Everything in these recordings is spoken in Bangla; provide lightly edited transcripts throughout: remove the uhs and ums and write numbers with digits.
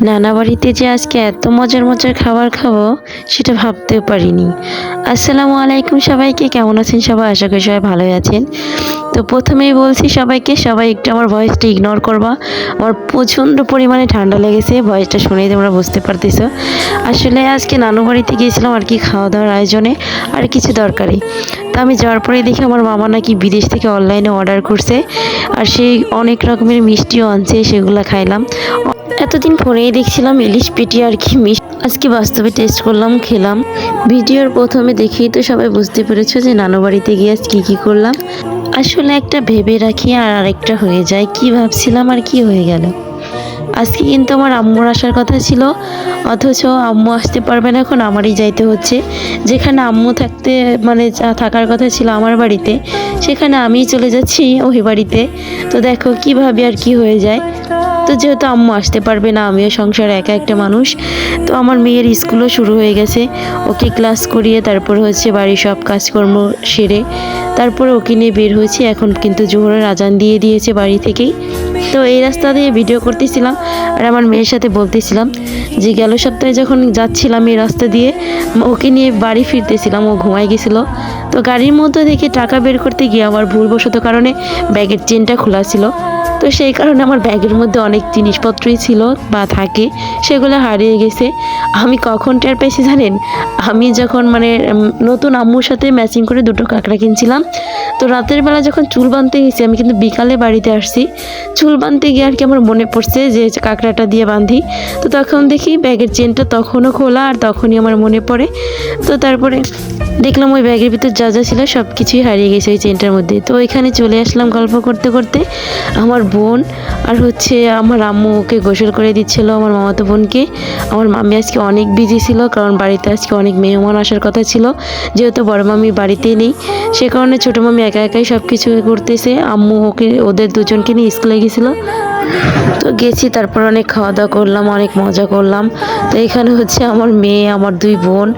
নানা বাড়িতে যে আজকে এত মজার মজার খাবার খাবো সেটা ভাবতেও পারিনি। আসসালামু আলাইকুম সবাইকে, কেমন আছেন সবাই? আশা করি সবাই ভালোই আছেন। তো প্রথমেই বলছি সবাইকে, সবাই একটু আমার ভয়েসটা ইগনোর করবা। আমার প্রচণ্ড পরিমাণে ঠান্ডা লেগেছে, ভয়েসটা শুনেই তোমরা বুঝতে পারতেছো। আসলে আজকে নানু বাড়িতে গিয়েছিলাম আর কি, খাওয়া দাওয়ার আয়োজনে আর কিছু দরকারি। তো আমি যাওয়ার পরেই দেখি আমার মামা নাকি বিদেশ থেকে অনলাইনে অর্ডার করছে, আর সেই অনেক রকমের মিষ্টিও আনছে, সেগুলো খাইলাম। এতদিন ফোনেই দেখছিলাম ইলিশ পিঠি আর কি মিষ্টি, আজকে বাস্তবে টেস্ট করলাম, খেলাম। ভিডিওর প্রথমে দেখেই তো সবাই বুঝতে পেরেছো যে নানু বাড়িতে গিয়ে আজ কী করলাম। আসলে একটা ভেবে রাখি আর আরেকটা হয়ে যায়, কি ভাবছিলাম আর কি হয়ে গেল। আজকে কিন্তু আমার আম্মুর আসার কথা ছিল, অথচ আম্মু আসতে পারবে না, এখন আমারই যাইতে হচ্ছে। যেখানে আম্মু থাকতে মানে থাকার কথা ছিল আমার বাড়িতে, সেখানে আমিই চলে যাচ্ছি ওই বাড়িতে। তো দেখো কীভাবে আর কি হয়ে যায়। তো যেহেতু আম্মু আসতে পারবে না, আমিও সংসারে একা একটা মানুষ। তো আমার মেয়ের স্কুলও শুরু হয়ে গেছে, ওকে ক্লাস করিয়ে তারপর হচ্ছে বাড়ির সব কাজকর্ম সেরে তারপরে ওকে নিয়ে বের হয়েছি। এখন কিন্তু জোহরের আজান দিয়ে দিয়েছে বাড়ি থেকেই। তো এই রাস্তা দিয়ে ভিডিও করতেছিলাম আর আমার মেয়ের সাথে বলতেছিলাম যে গেল সপ্তাহে যখন যাচ্ছিলাম এই রাস্তা দিয়ে, ওকে নিয়ে বাড়ি ফিরতেছিলাম, ও ঘুমাই গেছিল। তো গাড়ির মধ্যে থেকে টাকা বের করতে গিয়ে আমার ভুলবশত কারণে ব্যাগের চেনটা খোলা ছিল। তো সেই কারণে আমার ব্যাগের মধ্যে অনেক জিনিসপত্রই ছিল বা থাকে, সেগুলো হারিয়ে গেছে। আমি কখন টের পেয়েছি জানেন? আমি যখন নতুন আম্মুর সাথে ম্যাচিং করে দুটো কাঁকড়া কিনছিলাম। তো রাতের বেলা যখন চুল বাঁধতে গেছি, আমি কিন্তু বিকালে বাড়িতে আসছি, চুল বাঁধতে গিয়ে আর কি আমার মনে পড়ছে যে কাঁকড়াটা দিয়ে বাঁধি। তো তখন দেখি ব্যাগের চেনটা তখনও খোলা, আর তখনই আমার মনে পড়ে। তো তারপরে দেখলাম ওই ব্যাগের ভিতর যা যা ছিল সব কিছুই হারিয়ে গেছে ওই চেনটার মধ্যে। তো ওইখানে চলে আসলাম গল্প করতে করতে। আমার বোন আর হচ্ছে আমার আম্মু ওকে গোসল করে দিচ্ছিল, আমার মামাতো বোনকে। আমার মামি আজকে অনেক বিজি ছিল, কারণ বাড়িতে আজকে অনেক মেহমান আসার কথা ছিল। যেহেতু বড় মামি বাড়িতেই নেই, সে কারণে ছোটো মামি একা একাই সব কিছু করতেছে। আম্মু ওদের দুজনকে নিয়ে স্কুলে গেছিলো। তো গেছি, তারপর অনেক খাওয়া দাওয়া করলাম, অনেক মজা করলাম। তো এখানে হচ্ছে আমার মেয়ে, আমার দুই বোন,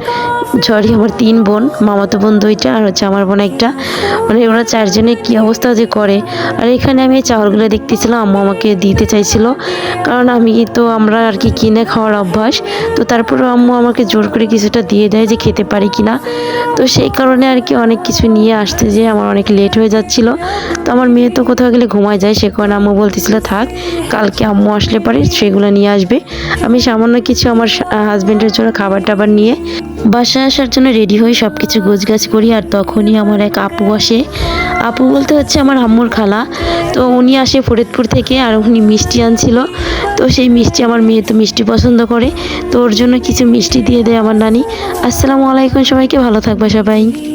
আমার 3 বোন, মামাতো বোন 2টা আর হচ্ছে আমার বোন একটা, ওরা 4 জনে কী অবস্থা যে করে। আর এখানে আমি এই চাউলগুলো দেখতেছিলাম, আম্মু আমাকে দিতে চাইছিল, কারণ আমরা আর কি কিনে খাওয়ার অভ্যাস। তো তারপরেও আম্মু আমাকে জোর করে কিছুটা দিয়ে দেয় যে খেতে পারি কিনা। তো সেই কারণে আর কি অনেক কিছু নিয়ে আসতে যেয়ে আমার অনেক লেট হয়ে যাচ্ছিল। তো আমার মেয়ে তো কোথাও গেলে ঘুমায় যায়, সে কারণে আম্মু বলতেছিল থাক, কালকে আম্মু আসলে পরে সেগুলো নিয়ে আসবে। আমি সামান্য কিছু আমার হাজব্যান্ডের জন্য খাবার টাবার নিয়ে বাসায় আসার জন্য রেডি হয়ে সব কিছু গোছগাছ করি। আর তখনই আমার এক আপু আসে, আপু বলতে হচ্ছে আমার আম্মুর খালা। তো উনি আসে ফরিদপুর থেকে, আর উনি মিষ্টি আনছিল। তো সেই মিষ্টি, আমার মেয়ে তো মিষ্টি পছন্দ করে, তো ওর জন্য কিছু মিষ্টি দিয়ে দেয় আমার নানি। আসসালামু আলাইকুম সবাইকে, ভালো থাকবে সবাই।